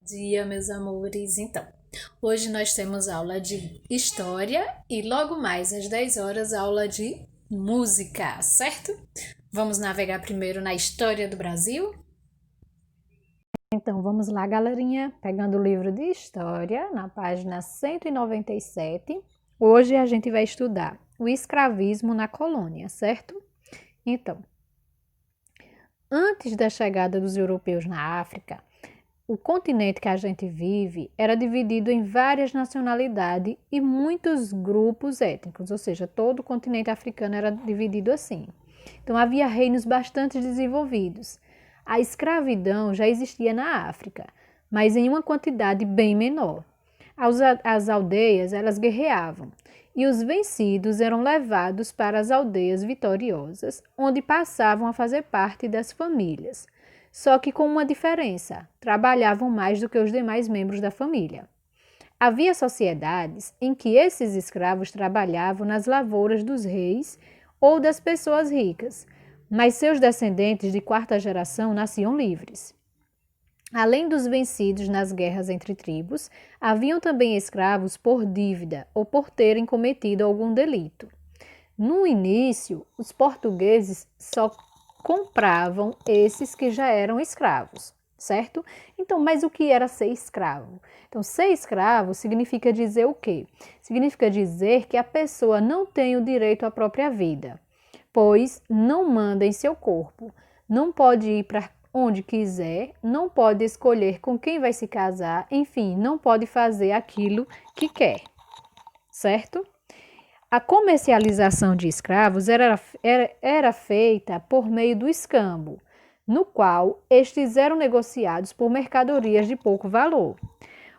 Dia, meus amores. Então, hoje nós temos aula de história e logo mais às 10 horas aula de música, certo? Vamos navegar primeiro na história do Brasil? Então, vamos lá, galerinha, pegando o livro de história, na página 197. Hoje a gente vai estudar o escravismo na colônia, certo? Então, antes da chegada dos europeus na África, o continente que a gente vive era dividido em várias nacionalidades e muitos grupos étnicos, ou seja, todo o continente africano era dividido assim. Então havia reinos bastante desenvolvidos. A escravidão já existia na África, mas em uma quantidade bem menor. As aldeias, elas guerreavam e os vencidos eram levados para as aldeias vitoriosas, onde passavam a fazer parte das famílias. Só que com uma diferença, trabalhavam mais do que os demais membros da família. Havia sociedades em que esses escravos trabalhavam nas lavouras dos reis ou das pessoas ricas, mas seus descendentes de quarta geração nasciam livres. Além dos vencidos nas guerras entre tribos, haviam também escravos por dívida ou por terem cometido algum delito. No início, os portugueses só compravam esses que já eram escravos, certo? Então, mas o que era ser escravo? Então, ser escravo significa dizer o quê? Significa dizer que a pessoa não tem o direito à própria vida, pois não manda em seu corpo, não pode ir para onde quiser, não pode escolher com quem vai se casar, enfim, não pode fazer aquilo que quer, certo? A comercialização de escravos era feita por meio do escambo, no qual estes eram negociados por mercadorias de pouco valor.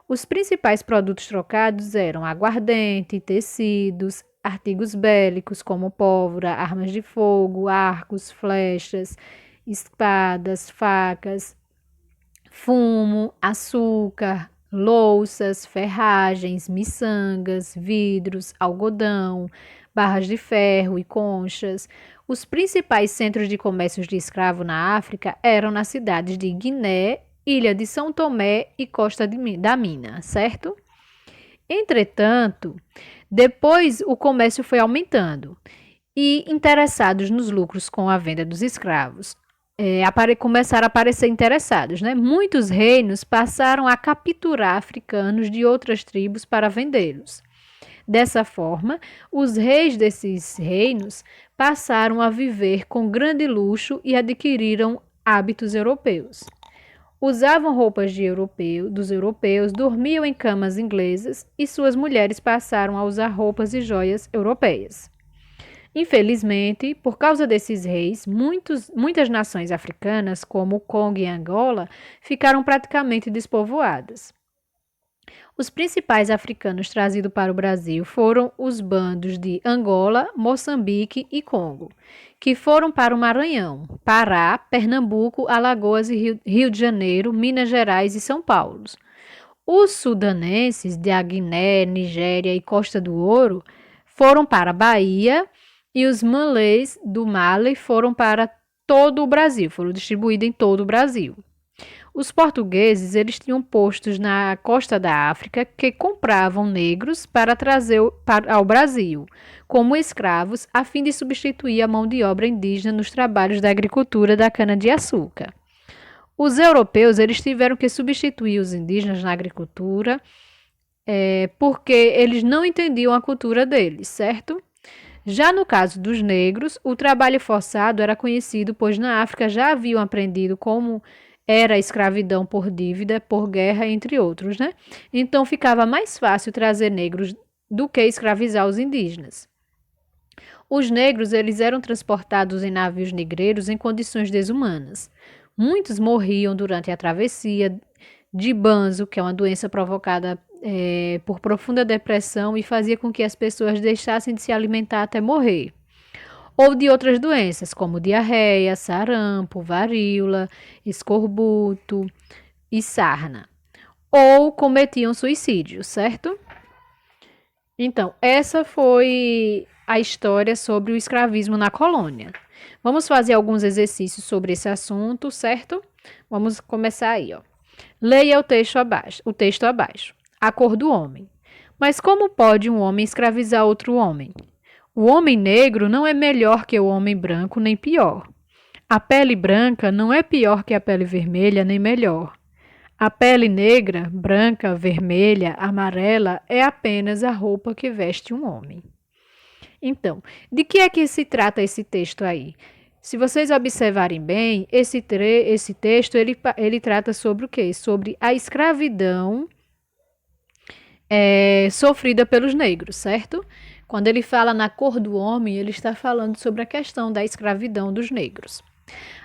Os principais produtos trocados eram aguardente, tecidos, artigos bélicos como pólvora, armas de fogo, arcos, flechas, espadas, facas, fumo, açúcar, louças, ferragens, miçangas, vidros, algodão, barras de ferro e conchas. Os principais centros de comércio de escravo na África eram nas cidades de Guiné, Ilha de São Tomé e Costa da Mina, certo? Entretanto, depois o comércio foi aumentando e interessados nos lucros com a venda dos escravos, começaram a aparecer interessados, né? Muitos reinos passaram a capturar africanos de outras tribos para vendê-los. Dessa forma, os reis desses reinos passaram a viver com grande luxo e adquiriram hábitos europeus. Usavam roupas dos europeus, dormiam em camas inglesas e suas mulheres passaram a usar roupas e joias europeias. Infelizmente, por causa desses reis, muitas nações africanas, como o Congo e Angola, ficaram praticamente despovoadas. Os principais africanos trazidos para o Brasil foram os bandos de Angola, Moçambique e Congo, que foram para o Maranhão, Pará, Pernambuco, Alagoas e Rio de Janeiro, Minas Gerais e São Paulo. Os sudanenses de Guiné, Nigéria e Costa do Ouro foram para a Bahia e os malês do Mali foram para todo o Brasil, foram distribuídos em todo o Brasil. Os portugueses, eles tinham postos na costa da África que compravam negros para trazer ao Brasil como escravos a fim de substituir a mão de obra indígena nos trabalhos da agricultura da cana-de-açúcar. Os europeus, eles tiveram que substituir os indígenas na agricultura porque eles não entendiam a cultura deles, certo? Já no caso dos negros, o trabalho forçado era conhecido, pois na África já haviam aprendido como era a escravidão por dívida, por guerra, entre outros, né? Então ficava mais fácil trazer negros do que escravizar os indígenas. Os negros, eles eram transportados em navios negreiros em condições desumanas. Muitos morriam durante a travessia de banzo, que é uma doença provocada por profunda depressão e fazia com que as pessoas deixassem de se alimentar até morrer. Ou de outras doenças, como diarreia, sarampo, varíola, escorbuto e sarna. Ou cometiam suicídio, certo? Então, essa foi a história sobre o escravismo na colônia. Vamos fazer alguns exercícios sobre esse assunto, certo? Vamos começar aí, ó. Leia o texto abaixo. A cor do homem. Mas como pode um homem escravizar outro homem? O homem negro não é melhor que o homem branco, nem pior. A pele branca não é pior que a pele vermelha, nem melhor. A pele negra, branca, vermelha, amarela é apenas a roupa que veste um homem. Então, de que é que se trata esse texto aí? Se vocês observarem bem, esse texto ele trata sobre o quê? Sobre a escravidão sofrida pelos negros, certo? Quando ele fala na cor do homem, ele está falando sobre a questão da escravidão dos negros.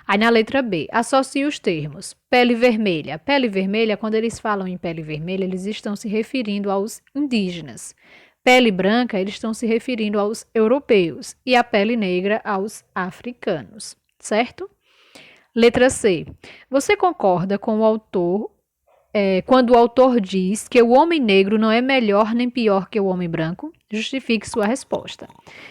Aí na letra B, associe os termos. Pele vermelha. Pele vermelha, quando eles falam em pele vermelha, eles estão se referindo aos indígenas. Pele branca, eles estão se referindo aos europeus. E a pele negra aos africanos, certo? Letra C. Você concorda com o autor quando o autor diz que o homem negro não é melhor nem pior que o homem branco? Justifique sua resposta.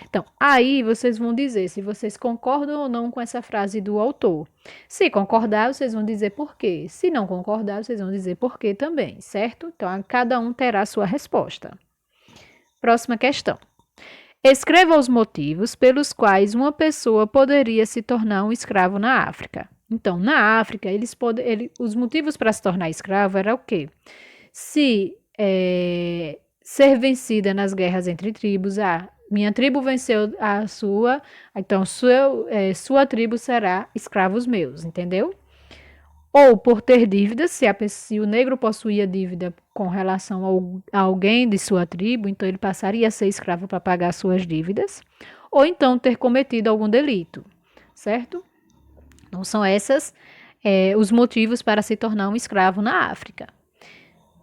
Então, aí vocês vão dizer se vocês concordam ou não com essa frase do autor. Se concordar, vocês vão dizer por quê. Se não concordar, vocês vão dizer por quê também, certo? Então, cada um terá a sua resposta. Próxima questão. Escreva os motivos pelos quais uma pessoa poderia se tornar um escravo na África. Então, na África, os motivos para se tornar escravo era o quê? Se ser vencida nas guerras entre tribos, minha tribo venceu a sua, então sua tribo será escravos meus, entendeu? Ou por ter dívidas, se o negro possuía dívida com relação a alguém de sua tribo, então ele passaria a ser escravo para pagar suas dívidas, ou então ter cometido algum delito, certo? Então, são esses os motivos para se tornar um escravo na África.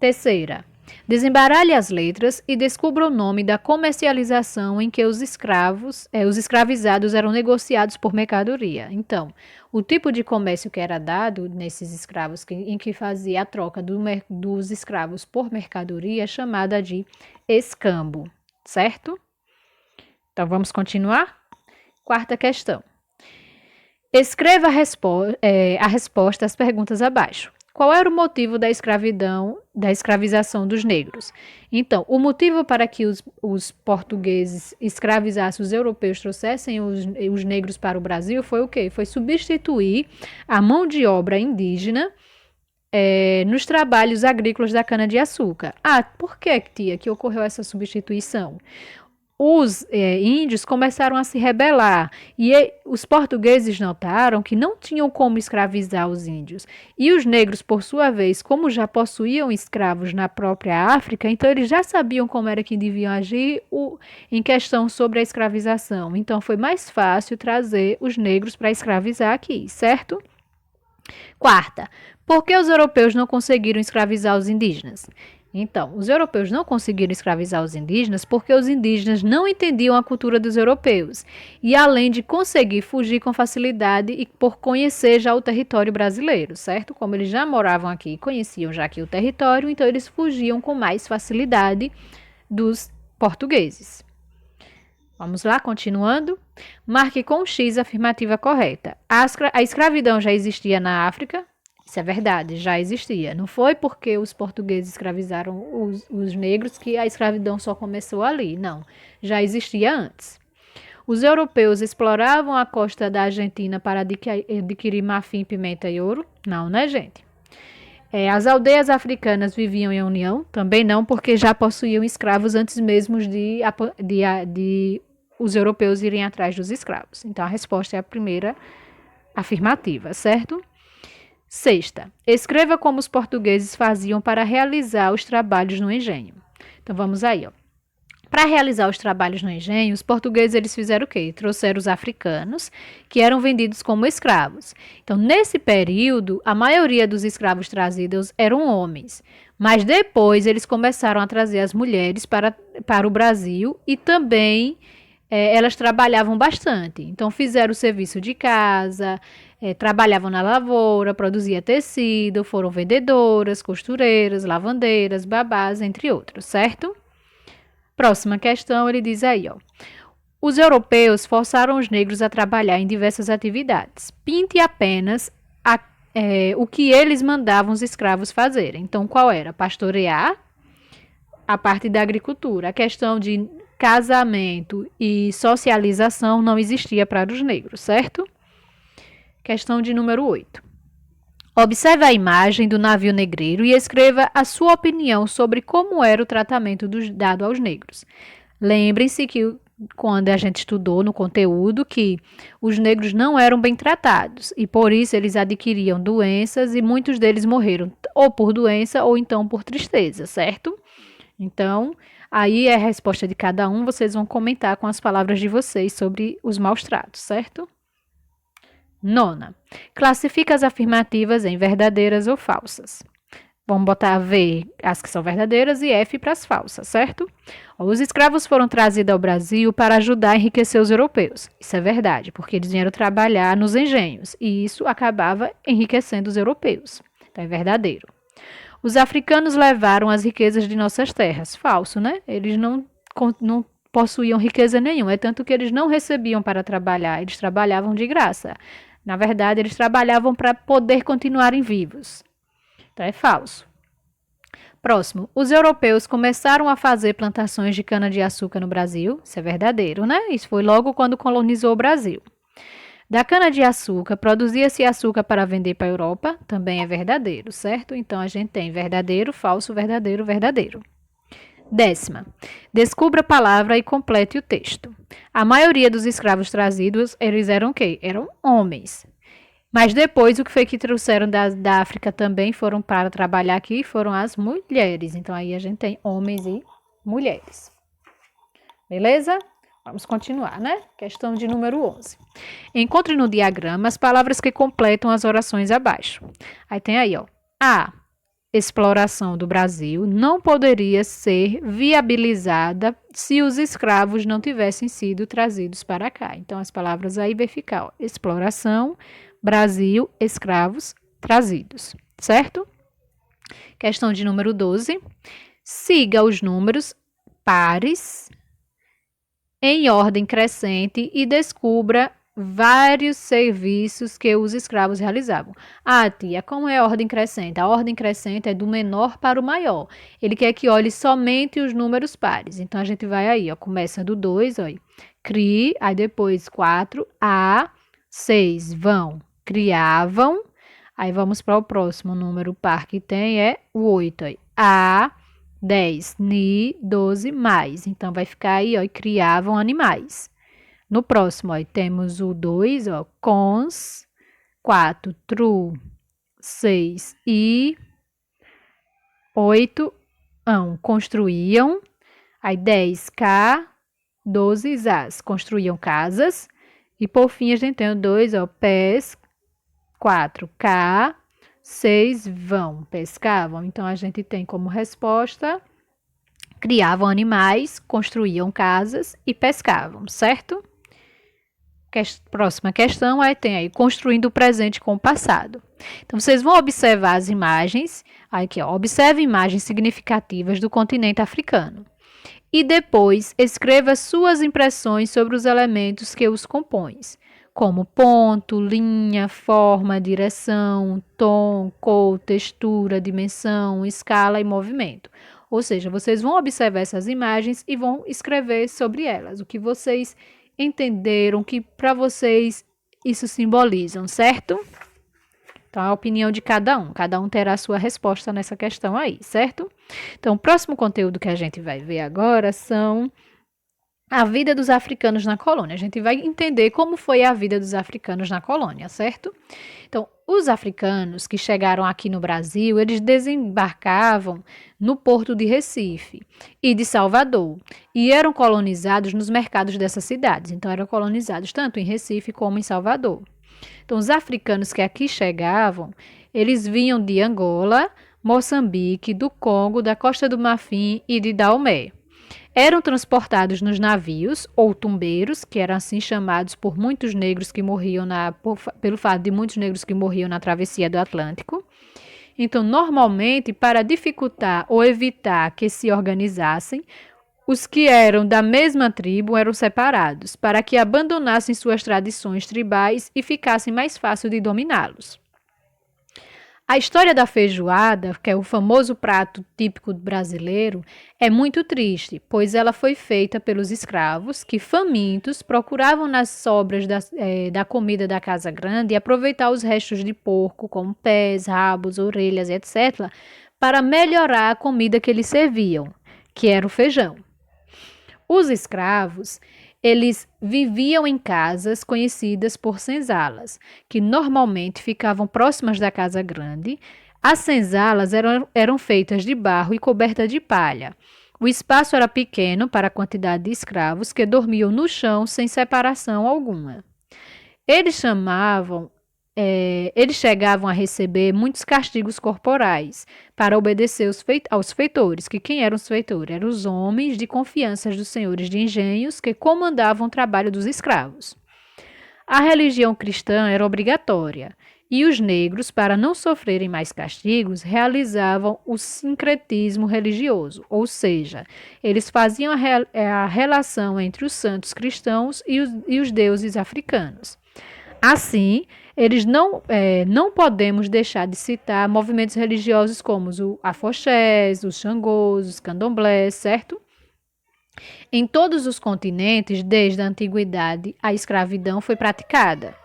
Terceira, desembaralhe as letras e descubra o nome da comercialização em que os escravizados eram negociados por mercadoria. Então, o tipo de comércio que era dado nesses escravos, em que fazia a troca dos escravos por mercadoria, é chamada de escambo, certo? Então, vamos continuar? Quarta questão. Escreva a resposta às perguntas abaixo. Qual era o motivo da escravização dos negros? Então, o motivo para que os portugueses escravizassem os europeus, trouxessem os negros para o Brasil foi o quê? Foi substituir a mão de obra indígena nos trabalhos agrícolas da cana-de-açúcar. Por que, tia, que ocorreu essa substituição? Os índios começaram a se rebelar e os portugueses notaram que não tinham como escravizar os índios. E os negros, por sua vez, como já possuíam escravos na própria África, então eles já sabiam como era que deviam agir em questão sobre a escravização. Então foi mais fácil trazer os negros para escravizar aqui, certo? Quarta, por que os europeus não conseguiram escravizar os indígenas? Então, os europeus não conseguiram escravizar os indígenas porque os indígenas não entendiam a cultura dos europeus e além de conseguir fugir com facilidade e por conhecer já o território brasileiro, certo? Como eles já moravam aqui e conheciam já aqui o território, então eles fugiam com mais facilidade dos portugueses. Vamos lá, continuando. Marque com X a afirmativa correta. A escravidão já existia na África? Isso é verdade, já existia. Não foi porque os portugueses escravizaram os negros que a escravidão só começou ali, não. Já existia antes. Os europeus exploravam a costa da Argentina para adquirir marfim, pimenta e ouro? Não, né, gente? As aldeias africanas viviam em união? Também não, porque já possuíam escravos antes mesmo de os europeus irem atrás dos escravos. Então, a resposta é a primeira afirmativa, certo? Sexta, escreva como os portugueses faziam para realizar os trabalhos no engenho. Então, vamos aí, ó. Para realizar os trabalhos no engenho, os portugueses eles fizeram o quê? Trouxeram os africanos, que eram vendidos como escravos. Então, nesse período, a maioria dos escravos trazidos eram homens. Mas depois, eles começaram a trazer as mulheres para o Brasil e também elas trabalhavam bastante. Então, fizeram o serviço de casa, trabalhavam na lavoura, produzia tecido, foram vendedoras, costureiras, lavandeiras, babás, entre outros, certo? Próxima questão, ele diz aí, ó. Os europeus forçaram os negros a trabalhar em diversas atividades. Pinte apenas o que eles mandavam os escravos fazerem. Então, qual era? Pastorear, a parte da agricultura. A questão de casamento e socialização não existia para os negros, certo? Questão de número 8. Observe a imagem do navio negreiro e escreva a sua opinião sobre como era o tratamento dado aos negros. Lembrem-se que quando a gente estudou no conteúdo que os negros não eram bem tratados e por isso eles adquiriam doenças e muitos deles morreram ou por doença ou então por tristeza, certo? Então, aí é a resposta de cada um, vocês vão comentar com as palavras de vocês sobre os maus tratos, certo? 9. Classifica as afirmativas em verdadeiras ou falsas. Vamos botar V, as que são verdadeiras, e F para as falsas, certo? Os escravos foram trazidos ao Brasil para ajudar a enriquecer os europeus. Isso é verdade, porque eles vieram trabalhar nos engenhos, e isso acabava enriquecendo os europeus. Então é verdadeiro. Os africanos levaram as riquezas de nossas terras. Falso, né? Eles não possuíam riqueza nenhuma. É tanto que eles não recebiam para trabalhar. Eles trabalhavam de graça. Na verdade, eles trabalhavam para poder continuarem vivos. Então, é falso. Próximo. Os europeus começaram a fazer plantações de cana-de-açúcar no Brasil. Isso é verdadeiro, né? Isso foi logo quando colonizou o Brasil. Da cana-de-açúcar, produzia-se açúcar para vender para a Europa, também é verdadeiro, certo? Então, a gente tem verdadeiro, falso, verdadeiro, verdadeiro. 10ª. Descubra a palavra e complete o texto. A maioria dos escravos trazidos, eles eram o quê? Eram homens. Mas depois, o que foi que trouxeram da África também, foram para trabalhar aqui, foram as mulheres. Então, aí a gente tem homens e mulheres. Beleza? Vamos continuar, né? Questão de número 11. Encontre no diagrama as palavras que completam as orações abaixo. Aí tem aí, ó. A exploração do Brasil não poderia ser viabilizada se os escravos não tivessem sido trazidos para cá. Então, as palavras aí vai ficar, ó. Exploração, Brasil, escravos trazidos, certo? Questão de número 12. Siga os números pares em ordem crescente e descubra vários serviços que os escravos realizavam. Ah, tia, como é a ordem crescente? A ordem crescente é do menor para o maior. Ele quer que olhe somente os números pares. Então, a gente vai aí, ó, começa do 2, ó, CRI, aí depois 4, A, 6, vão, criavam. Aí, vamos para o próximo número par que tem, é o 8, aí, A, 10, ni, 12, mais. Então, vai ficar aí, ó, e criavam animais. No próximo, ó, temos o 2, ó, cons, 4, tru, 6 e 8, construíam. Aí, 10, cá, 12, zás, construíam casas. E, por fim, a gente tem o 2, ó, pés, 4, cá, 6 vão, pescavam. Então, a gente tem como resposta, criavam animais, construíam casas e pescavam, certo? Próxima questão, aí tem aí, construindo o presente com o passado. Então, vocês vão observar as imagens, aqui, ó, observe imagens significativas do continente africano. E depois, escreva suas impressões sobre os elementos que os compõem, como ponto, linha, forma, direção, tom, cor, textura, dimensão, escala e movimento. Ou seja, vocês vão observar essas imagens e vão escrever sobre elas, o que vocês entenderam, que para vocês isso simbolizam, certo? Então, a opinião de cada um terá a sua resposta nessa questão aí, certo? Então, o próximo conteúdo que a gente vai ver agora são a vida dos africanos na colônia. A gente vai entender como foi a vida dos africanos na colônia, certo? Então, os africanos que chegaram aqui no Brasil, eles desembarcavam no porto de Recife e de Salvador e eram colonizados nos mercados dessas cidades. Então, eram colonizados tanto em Recife como em Salvador. Então, os africanos que aqui chegavam, eles vinham de Angola, Moçambique, do Congo, da Costa do Marfim e de Daomé. Eram transportados nos navios ou tumbeiros, que eram assim chamados por muitos negros que morriam pelo fato de muitos negros que morriam na travessia do Atlântico. Então, normalmente, para dificultar ou evitar que se organizassem, os que eram da mesma tribo eram separados, para que abandonassem suas tradições tribais e ficassem mais fácil de dominá-los. A história da feijoada, que é o famoso prato típico brasileiro, é muito triste, pois ela foi feita pelos escravos que, famintos, procuravam nas sobras da comida da Casa Grande aproveitar os restos de porco, como pés, rabos, orelhas, etc., para melhorar a comida que eles serviam, que era o feijão. Os escravos, eles viviam em casas conhecidas por senzalas, que normalmente ficavam próximas da casa grande. As senzalas eram feitas de barro e cobertas de palha. O espaço era pequeno para a quantidade de escravos que dormiam no chão sem separação alguma. Eles chamavam Eles chegavam a receber muitos castigos corporais para obedecer aos feitores, que quem eram os feitores? Eram os homens de confiança dos senhores de engenhos que comandavam o trabalho dos escravos. A religião cristã era obrigatória e os negros, para não sofrerem mais castigos, realizavam o sincretismo religioso, ou seja, eles faziam a relação entre os santos cristãos e os deuses africanos. Assim, não podemos deixar de citar movimentos religiosos como os afoxés, os xangôs, os candomblés, certo? Em todos os continentes, desde a antiguidade, a escravidão foi praticada.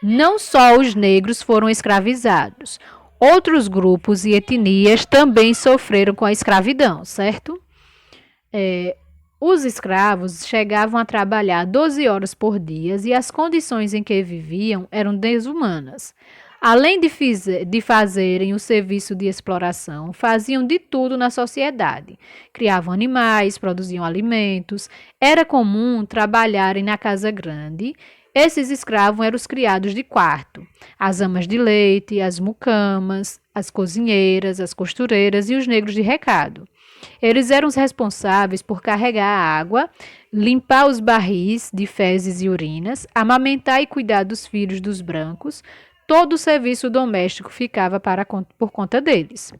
Não só os negros foram escravizados, outros grupos e etnias também sofreram com a escravidão, certo? Os escravos chegavam a trabalhar 12 horas por dia e as condições em que viviam eram desumanas. Além de fazerem o serviço de exploração, faziam de tudo na sociedade. Criavam animais, produziam alimentos. Era comum trabalharem na casa grande. Esses escravos eram os criados de quarto, as amas de leite, as mucamas, as cozinheiras, as costureiras e os negros de recado. Eles eram os responsáveis por carregar a água, limpar os barris de fezes e urinas, amamentar e cuidar dos filhos dos brancos. Todo o serviço doméstico ficava por conta deles.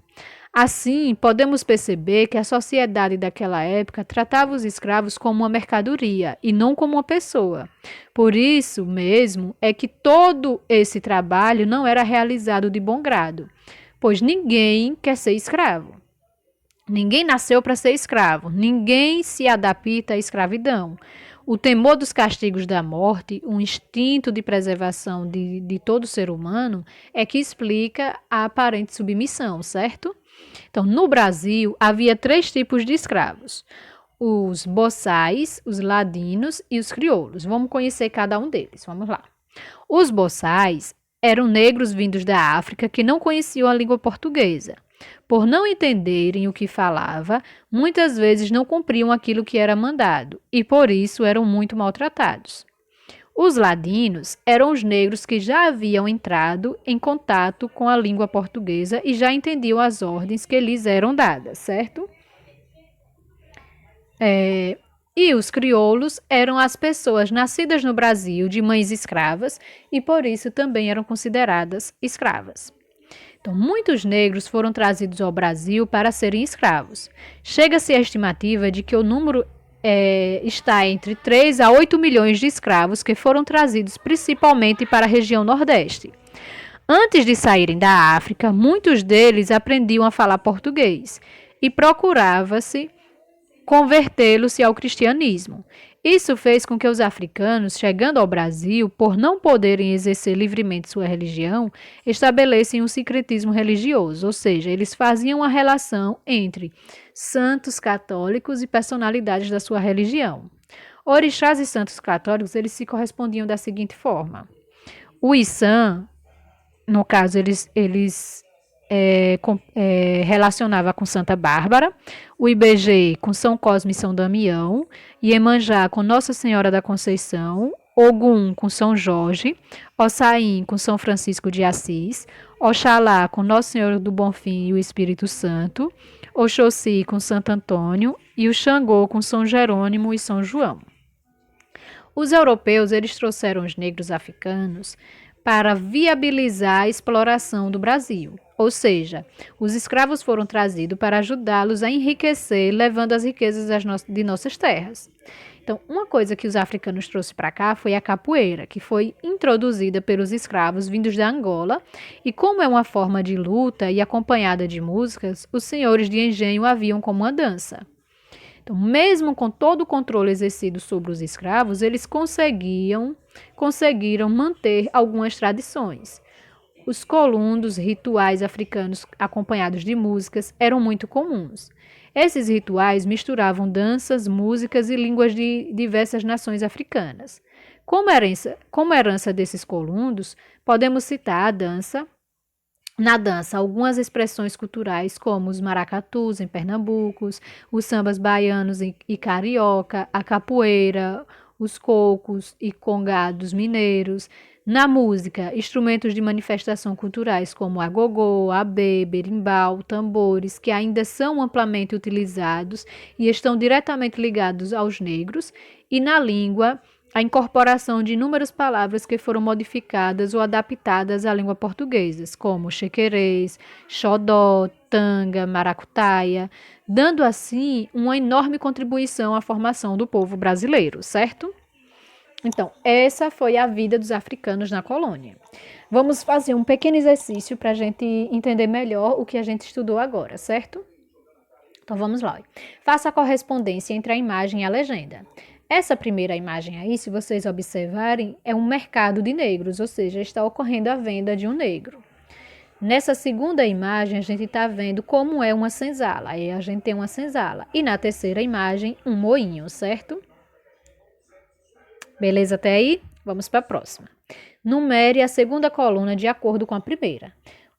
Assim, podemos perceber que a sociedade daquela época tratava os escravos como uma mercadoria e não como uma pessoa. Por isso mesmo é que todo esse trabalho não era realizado de bom grado, pois ninguém quer ser escravo. Ninguém nasceu para ser escravo, ninguém se adapta à escravidão. O temor dos castigos da morte, um instinto de preservação de todo ser humano, é que explica a aparente submissão, certo? Então, no Brasil, havia 3 tipos de escravos: os boçais, os ladinos e os crioulos. Vamos conhecer cada um deles, vamos lá. Os boçais eram negros vindos da África que não conheciam a língua portuguesa. Por não entenderem o que falava, muitas vezes não cumpriam aquilo que era mandado e por isso eram muito maltratados. Os ladinos eram os negros que já haviam entrado em contato com a língua portuguesa e já entendiam as ordens que lhes eram dadas, certo? E os crioulos eram as pessoas nascidas no Brasil de mães escravas e por isso também eram consideradas escravas. Então, muitos negros foram trazidos ao Brasil para serem escravos. Chega-se a estimativa de que o número está entre 3 a 8 milhões de escravos que foram trazidos principalmente para a região Nordeste. Antes de saírem da África, muitos deles aprendiam a falar português e procurava-se convertê-los ao cristianismo. Isso fez com que os africanos, chegando ao Brasil, por não poderem exercer livremente sua religião, estabelecessem um sincretismo religioso, ou seja, eles faziam uma relação entre santos católicos e personalidades da sua religião. Orixás e santos católicos, eles se correspondiam da seguinte forma: o Isã, no caso, eles relacionava com Santa Bárbara, o IBG com São Cosme e São Damião, Iemanjá com Nossa Senhora da Conceição, Ogum com São Jorge, Ossain com São Francisco de Assis, Oxalá com Nossa Senhora do Bonfim e o Espírito Santo, Oxóssi com Santo Antônio e o Xangô com São Jerônimo e São João. Os europeus, eles trouxeram os negros africanos para viabilizar a exploração do Brasil. Ou seja, os escravos foram trazidos para ajudá-los a enriquecer, levando as riquezas de nossas terras. Então, uma coisa que os africanos trouxeram para cá foi a capoeira, que foi introduzida pelos escravos vindos da Angola, e como é uma forma de luta e acompanhada de músicas, os senhores de engenho a viam como uma dança. Então, mesmo com todo o controle exercido sobre os escravos, eles conseguiram manter algumas tradições. Os colundos, rituais africanos acompanhados de músicas, eram muito comuns. Esses rituais misturavam danças, músicas e línguas de diversas nações africanas. Como herança desses colundos, podemos citar na dança, algumas expressões culturais como os maracatus em Pernambuco, os sambas baianos e carioca, a capoeira, os cocos e congados mineiros. Na música, instrumentos de manifestação culturais como agogô, abê, berimbau, tambores, que ainda são amplamente utilizados e estão diretamente ligados aos negros. E na língua, a incorporação de inúmeras palavras que foram modificadas ou adaptadas à língua portuguesa, como chequerês, xodó, tanga, maracutaia, dando assim uma enorme contribuição à formação do povo brasileiro, certo? Então, essa foi a vida dos africanos na colônia. Vamos fazer um pequeno exercício para a gente entender melhor o que a gente estudou agora, certo? Então, vamos lá. Faça a correspondência entre a imagem e a legenda. Essa primeira imagem aí, se vocês observarem, é um mercado de negros, ou seja, está ocorrendo a venda de um negro. Nessa segunda imagem, a gente está vendo como é uma senzala. Aí a gente tem uma senzala. E na terceira imagem, um moinho, certo? Beleza até aí? Vamos para a próxima. Numere a segunda coluna de acordo com a primeira.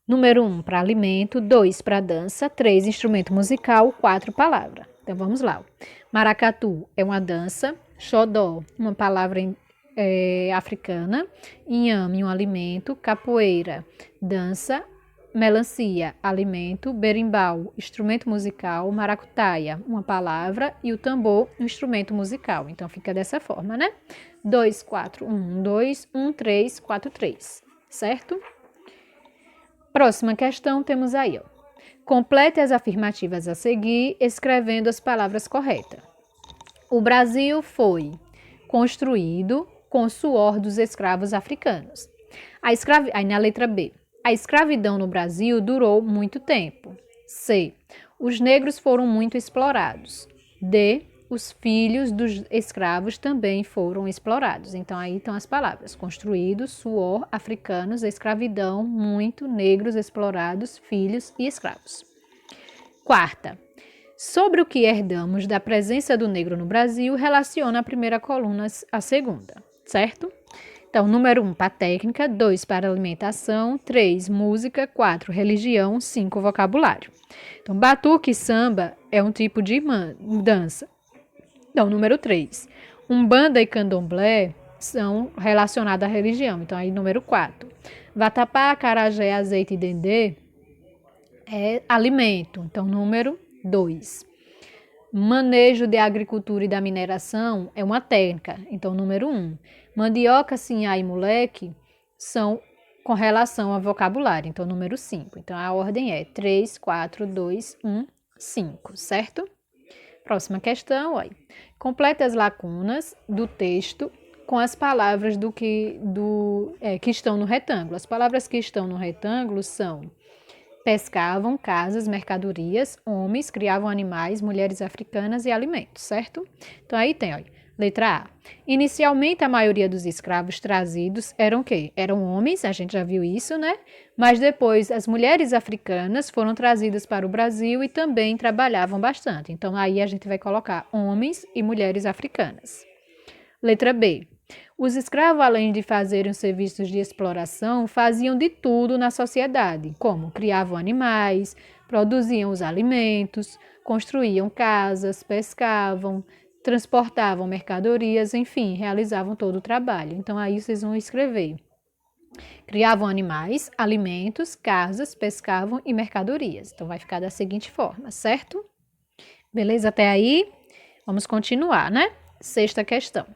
Número 1 para alimento, 2 para dança, 3 instrumento musical, 4 palavra. Então vamos lá. Maracatu é uma dança, xodó, uma palavra africana, inhame, um alimento, capoeira, dança, melancia, alimento, berimbau, instrumento musical, maracutaia, uma palavra e o tambor, um instrumento musical. Então fica dessa forma, né? 2, 4, 1, 2, 1, 3, 4, 3, certo? Próxima questão temos aí, ó. Complete as afirmativas a seguir, escrevendo as palavras corretas. O Brasil foi construído com o suor dos escravos africanos. Aí na letra B. A escravidão no Brasil durou muito tempo. C. Os negros foram muito explorados. D. Os filhos dos escravos também foram explorados. Então, aí estão as palavras. Construídos, suor, africanos, escravidão, muito, negros explorados, filhos e escravos. Quarta. Sobre o que herdamos da presença do negro no Brasil, relaciona a primeira coluna à segunda, certo? Então, número 1 para técnica, 2 para alimentação, 3 música, 4 religião, 5 vocabulário. Então, batuque e samba é um tipo de dança. Então, número 3. Umbanda e candomblé são relacionados à religião. Então, aí, número 4. Vatapá, acarajé, azeite e dendê é alimento. Então, número 2. Manejo de agricultura e da mineração é uma técnica. Então, número 1. Mandioca, sinhá e moleque são com relação a vocabulário. Então, número 5. Então, a ordem é 3, 4, 2, 1, 5, certo? Próxima questão, olha. Complete as lacunas do texto com as palavras que estão no retângulo. As palavras que estão no retângulo são: pescavam, casas, mercadorias, homens, criavam animais, mulheres africanas e alimentos, certo? Então, aí tem, olha, letra A. Inicialmente, a maioria dos escravos trazidos eram o quê? Eram homens, a gente já viu isso, né? Mas depois, as mulheres africanas foram trazidas para o Brasil e também trabalhavam bastante. Então, aí a gente vai colocar homens e mulheres africanas. Letra B. Os escravos, além de fazerem os serviços de exploração, faziam de tudo na sociedade, como criavam animais, produziam os alimentos, construíam casas, pescavam, transportavam mercadorias, enfim, realizavam todo o trabalho. Então, aí vocês vão escrever: criavam animais, alimentos, casas, pescavam e mercadorias. Então, vai ficar da seguinte forma, certo? Beleza até aí? Vamos continuar, né? Sexta questão.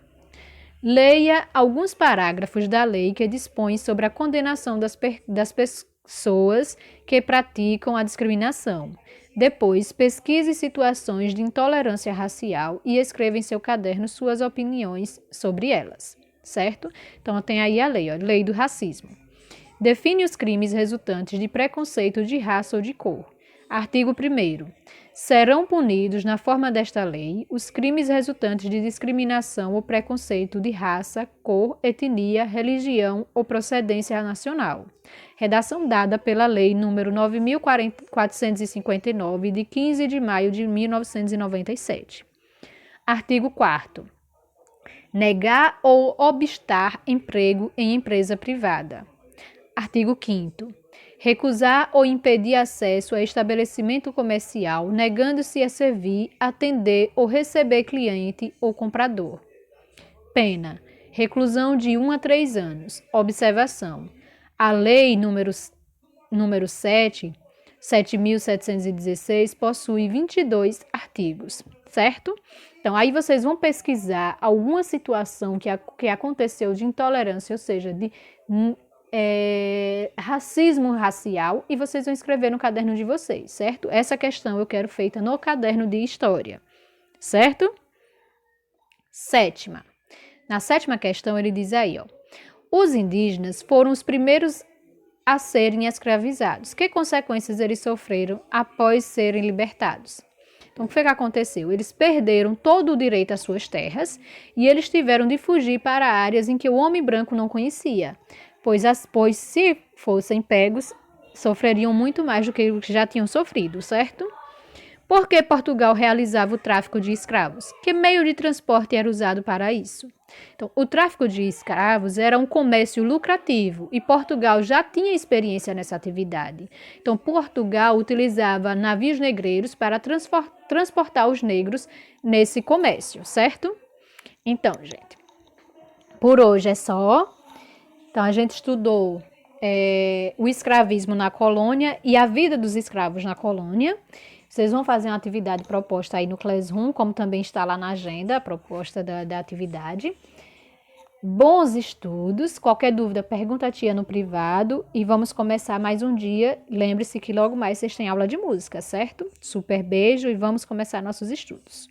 Leia alguns parágrafos da lei que dispõem sobre a condenação das pessoas que praticam a discriminação. Depois, pesquise situações de intolerância racial e escreva em seu caderno suas opiniões sobre elas, certo? Então, tem aí a lei, lei do racismo. Define os crimes resultantes de preconceito de raça ou de cor. Artigo 1º. Serão punidos, na forma desta lei, os crimes resultantes de discriminação ou preconceito de raça, cor, etnia, religião ou procedência nacional. Redação dada pela Lei nº 9.459, de 15 de maio de 1997. Artigo 4º. Negar ou obstar emprego em empresa privada. Artigo 5º. Recusar ou impedir acesso a estabelecimento comercial, negando-se a servir, atender ou receber cliente ou comprador. Pena: reclusão de 1 a 3 anos. Observação: a Lei número 7.716, possui 22 artigos, certo? Então, aí vocês vão pesquisar alguma situação que aconteceu de intolerância, ou seja, de racismo racial, e vocês vão escrever no caderno de vocês, certo? Essa questão eu quero feita no caderno de história, certo? Sétima. Na sétima questão ele diz aí, os indígenas foram os primeiros a serem escravizados. Que consequências eles sofreram após serem libertados? Então, o que foi que aconteceu? Eles perderam todo o direito às suas terras e eles tiveram de fugir para áreas em que o homem branco não conhecia, pois se fossem pegos, sofreriam muito mais do que o que já tinham sofrido, certo? Por que Portugal realizava o tráfico de escravos? Que meio de transporte era usado para isso? Então, o tráfico de escravos era um comércio lucrativo e Portugal já tinha experiência nessa atividade. Então, Portugal utilizava navios negreiros para transportar os negros nesse comércio, certo? Então, gente, por hoje é só. Então, a gente estudou o escravismo na colônia e a vida dos escravos na colônia. Vocês vão fazer uma atividade proposta aí no Classroom, como também está lá na agenda a proposta da atividade. Bons estudos. Qualquer dúvida, pergunta a tia no privado e vamos começar mais um dia. Lembre-se que logo mais vocês têm aula de música, certo? Super beijo e vamos começar nossos estudos.